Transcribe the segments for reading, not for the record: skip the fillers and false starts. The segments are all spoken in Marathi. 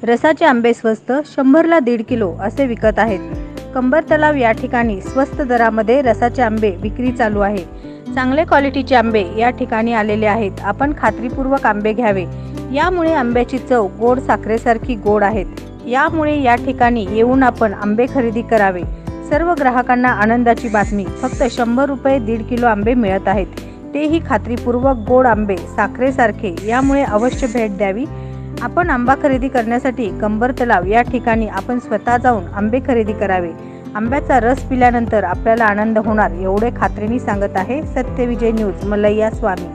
रसाचे आंबे स्वस्त, 100ला 1.5 किलो असे विकत आहेत। कंबर तलाव या ठिकाणी स्वस्त दरामध्ये रसाचे आंबे विक्री चालू आहे। चांगले क्वालिटीचे आंबे या ठिकाणी आलेले आहेत। आपण खात्रीपूर्वक आंबे घ्यावे। यामुळे आंब्याची चव गोड साखरेसारखी गोड आहेत। यामुळे या ठिकाणी येऊन आपण आंबे खरेदी करावे। सर्व ग्राहकांना आनंदाची बातमी, फक्त 100 रुपये 1.5 किलो आंबे मिळत आहेत, तेही खात्रीपूर्वक गोड आंबे साखरेसारखे। यामुळे अवश्य भेट द्यावी। आपण आंबा खरेदी करण्यासाठी कंबर तलाव या ठिकाणी आपण स्वतः जाऊन आंबे खरेदी करावे। आंब्याचा रस पिल्यानंतर आपल्याला आनंद होणार एवढे खात्रीने सांगत आहे सत्यविजय न्यूज मल्लय्या स्वामी।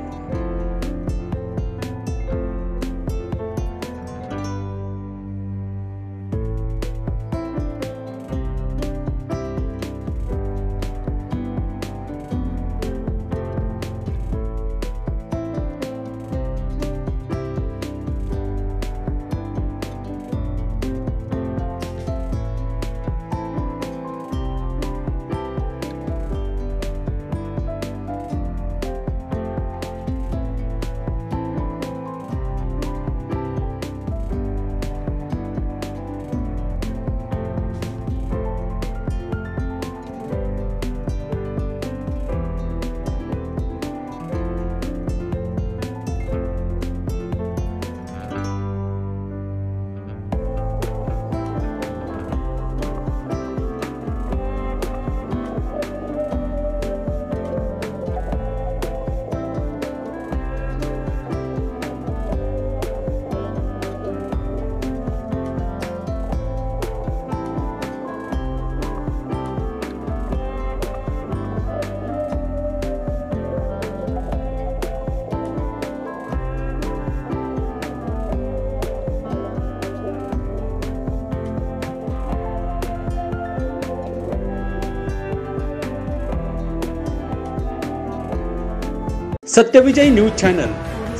सत्यविजय न्यूज चॅनल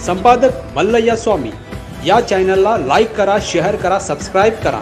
संपादक मल्लय्या स्वामी। या चॅनलला लाईक करा, शेअर करा, सबस्क्राइब करा।